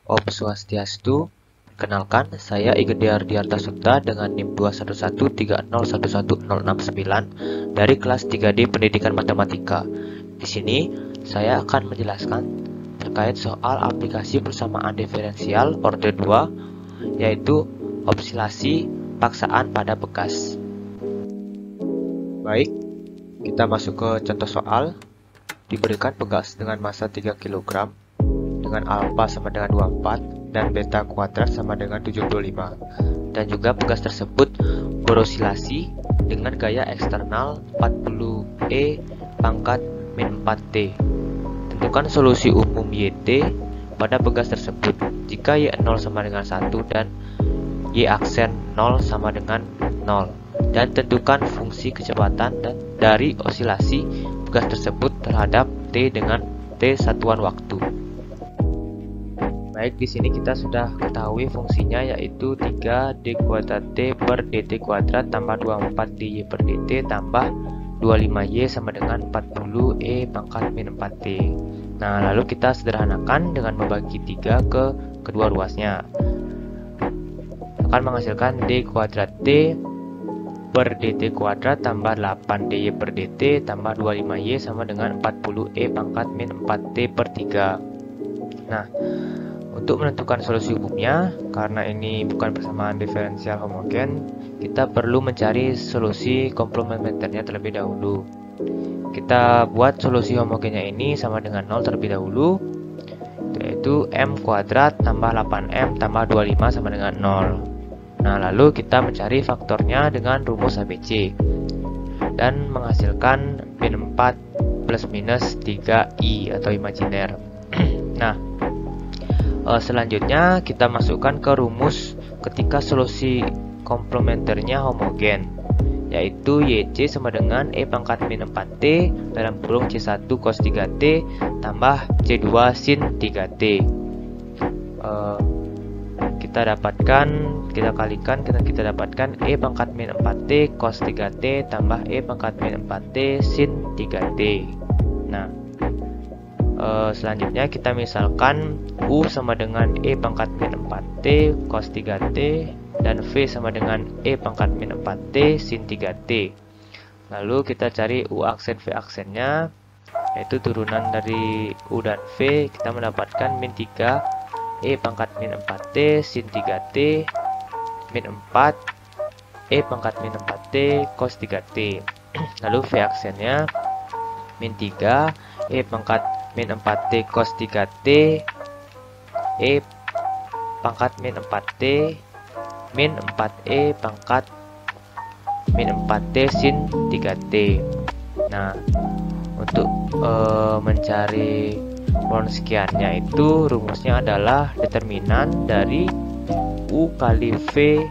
Om Swastiastu. Perkenalkan, saya Igede Ardiarta Sutta dengan NIM 21130111069 dari kelas 3D Pendidikan Matematika. Di sini, saya akan menjelaskan terkait soal aplikasi persamaan diferensial orde 2, yaitu osilasi paksaan pada bekas. Baik, kita masuk ke contoh soal. Diberikan bekas dengan massa 3 kg dengan alfa sama dengan 24 dan beta kuadrat sama dengan 75, dan juga bekas tersebut berosilasi dengan gaya eksternal 40 E pangkat min 4T. Tentukan solusi umum YT pada bekas tersebut jika Y0 sama dengan 1 dan Y aksen 0 sama dengan 0, dan tentukan fungsi kecepatan dari osilasi bekas tersebut terhadap T dengan T satuan waktu. Baik, di sini kita sudah ketahui fungsinya, yaitu 3D kuadrat T per dt kuadrat tambah 24 dy per dt tambah 25y sama dengan 40 E pangkat min 4T. Nah, lalu kita sederhanakan dengan membagi 3 ke kedua ruasnya. Akan menghasilkan D kuadrat T per dt kuadrat tambah 8 dy per dt tambah 25y sama dengan 40 E pangkat min 4T per 3. Nah, untuk menentukan solusi umumnya, karena ini bukan persamaan diferensial homogen, kita perlu mencari solusi komplementernya terlebih dahulu. Kita buat solusi homogennya ini sama dengan 0 terlebih dahulu, yaitu M kuadrat tambah 8M tambah 25 sama dengan 0. Nah, lalu kita mencari faktornya dengan rumus ABC dan menghasilkan min 4 plus minus 3I atau imajiner. Nah, selanjutnya kita masukkan ke rumus ketika solusi komplementernya homogen, yaitu YC sama dengan E pangkat min 4T dalam kurung C1 cos 3T tambah C2 sin 3T. Kita dapatkan E pangkat min 4T cos 3T tambah E pangkat min 4T sin 3T. Nah, selanjutnya kita misalkan U sama dengan E pangkat min 4T cos 3T dan V sama dengan E pangkat min 4T sin 3T. Lalu kita cari U aksen V aksennya, yaitu turunan dari U dan V. Kita mendapatkan min 3 E pangkat min 4T sin 3T min 4 E pangkat min 4T cos 3T. Lalu V aksennya min 3 E pangkat min 4T cos 3T E pangkat min 4T min 4E pangkat min 4T sin 3T. Nah, untuk mencari Wronskiannya itu rumusnya adalah determinan dari U kali V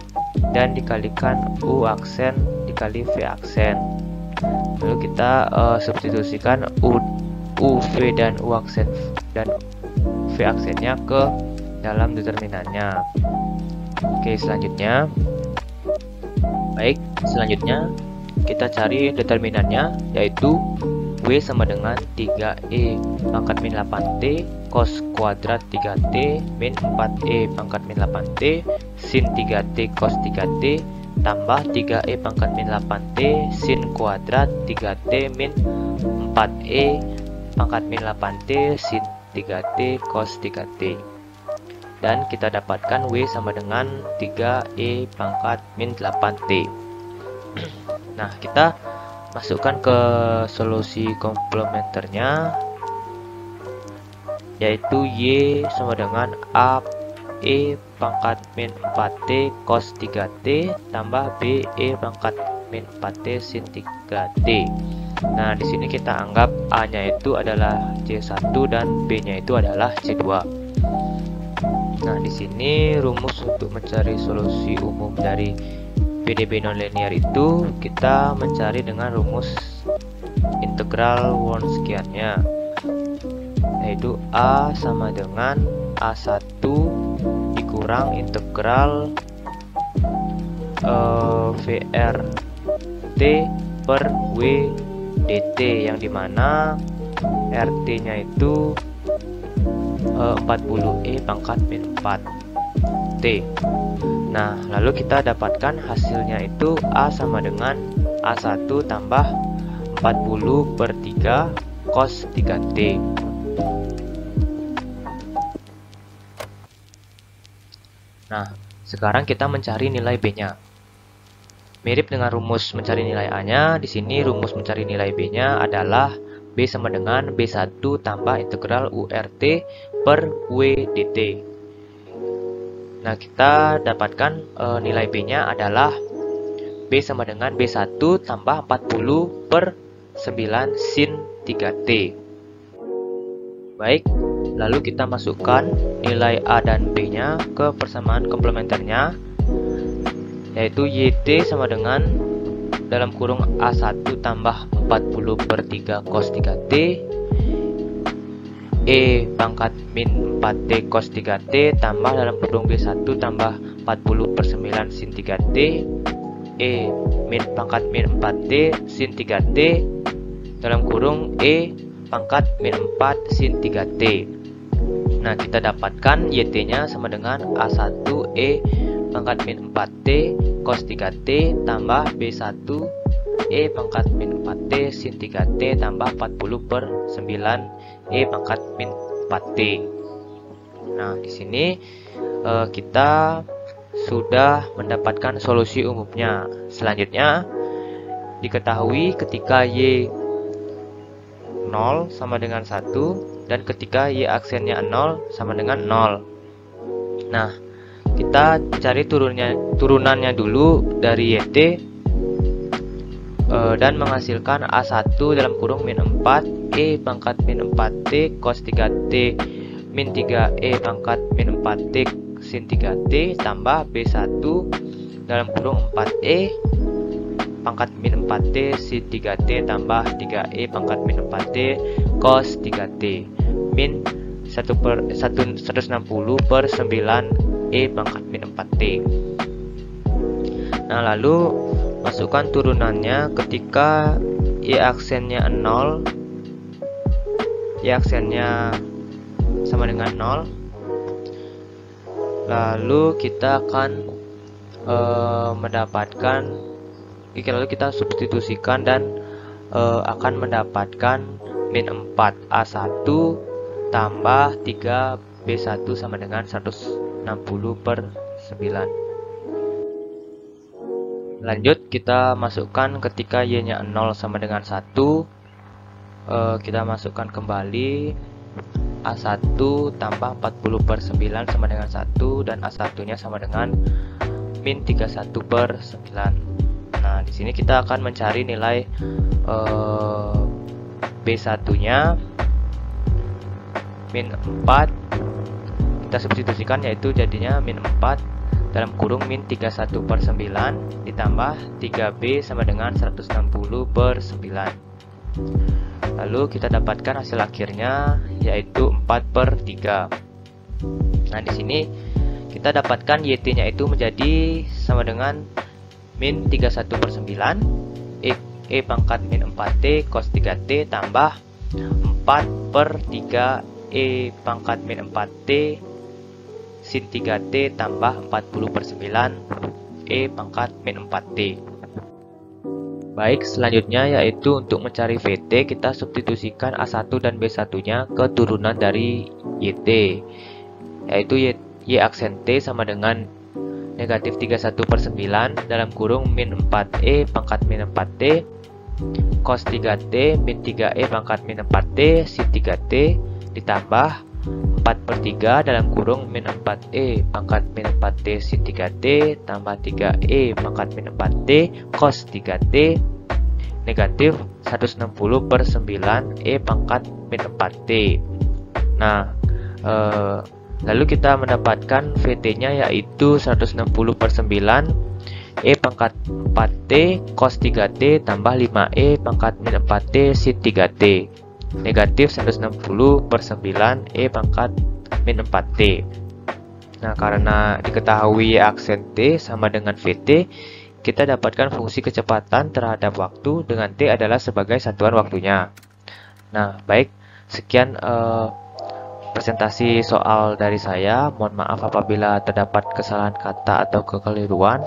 dan dikalikan U aksen dikali V aksen. Lalu kita substitusikan UV dan U aksen dan V aksennya ke dalam determinannya. Oke, selanjutnya kita cari determinannya, yaitu W sama dengan 3E pangkat min 8T cos kuadrat 3T min 4E pangkat min 8T sin 3T cos 3T tambah 3E pangkat min 8T sin kuadrat 3T min 4E pangkat min 8T sin 3T cos 3T. Dan kita dapatkan W sama dengan 3E pangkat min 8T. Nah, kita masukkan ke solusi komplementernya, yaitu Y sama dengan A E pangkat min 4T cos 3T tambah B E pangkat min 4T sin 3T. Nah, di sini kita anggap A-nya itu adalah C1 dan B-nya itu adalah C2. Nah, di sini rumus untuk mencari solusi umum dari PDB nonlinear itu kita mencari dengan rumus integral Wronskiannya, yaitu A sama dengan A1 dikurang integral VRT per W dt, yang dimana RT nya itu 40E pangkat min 4T. Nah, lalu kita dapatkan hasilnya itu A sama dengan A1 tambah 40 per 3 cos 3T. Nah, sekarang kita mencari nilai B-nya. Mirip dengan rumus mencari nilai A-nya, di sini rumus mencari nilai B-nya adalah B sama dengan B1 tambah integral URT per W dt. Nah, kita dapatkan nilai B-nya adalah B sama dengan B1 tambah 40 per 9 sin 3T. Baik, lalu kita masukkan nilai A dan B-nya ke persamaan komplementernya, yaitu YT sama dengan dalam kurung A1 tambah 40 per 3 cos 3T, E pangkat min 4T cos 3T tambah dalam kurung B1 tambah 40 per 9 sin 3T, E min pangkat min 4T sin 3T dalam kurung E pangkat min 4 sin 3T. Nah, kita dapatkan YT-nya sama dengan A1 E pangkat min 4T cos 3T tambah B1 E pangkat min 4T sin 3T tambah 40 per 9 E pangkat min 4T. Nah, di sini kita sudah mendapatkan solusi umumnya. Selanjutnya, diketahui ketika Y 0 sama dengan 1 dan ketika Y aksennya 0 sama dengan 0. Nah, kita cari turunannya dulu dari YT dan menghasilkan A1 dalam kurung min 4 E pangkat min 4T cos 3T min 3E pangkat min 4T sin 3T tambah B1 dalam kurung 4E pangkat min 4T sin 3T tambah 3E pangkat min 4T cos 3T min 160 per 9E pangkat min 4T. Nah, lalu masukkan turunannya ketika Y aksennya 0, Y aksennya sama dengan 0. Lalu kita akan mendapatkan, lalu kita substitusikan dan akan mendapatkan min 4A1 tambah 3B1 sama dengan 160 per 9. Lanjut, kita masukkan ketika Y-nya 0 sama dengan 1. Kita masukkan kembali A1 tambah 40 per 9 sama dengan 1 dan A1 nya sama dengan min 31 per 9. Nah, di sini kita akan mencari nilai B1 nya min 4. Kita substitusikan, yaitu jadinya min 4 dalam kurung min 31 per 9 ditambah 3B sama dengan 160 per 9. Lalu kita dapatkan hasil akhirnya yaitu 4 per 3. Nah, di sini kita dapatkan YT-nya itu menjadi sama dengan min 31 per 9 E pangkat min 4T cos 3T tambah 4 per 3 E pangkat min 4T sin 3T tambah 40 per 9 E pangkat min 4T. Baik, selanjutnya yaitu untuk mencari VT, kita substitusikan A1 dan B1 nya ke turunan dari YT, yaitu Y aksen T sama dengan negatif 31 per 9 dalam kurung min 4E pangkat min 4T cos 3T min 3E pangkat min 4T sin 3T ditambah 4 per 3 dalam kurung min 4E pangkat min 4T sin 3T tambah 3E pangkat min 4T cos 3T negatif 160 per 9E pangkat min 4T. Nah, lalu kita mendapatkan VT nya yaitu 160 per 9 E pangkat 4T cos 3T tambah 5E pangkat min 4T sin 3T negatif 160 per 9 E pangkat min 4T. Nah, karena diketahui aksen T sama dengan VT, kita dapatkan fungsi kecepatan terhadap waktu dengan T adalah sebagai satuan waktunya. Nah, baik, sekian presentasi soal dari saya. Mohon maaf apabila terdapat kesalahan kata atau kekeliruan.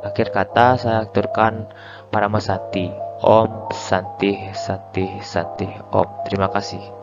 Akhir kata saya aturkan Parama Santi. Om Santi Santi Santi Om. Terima kasih.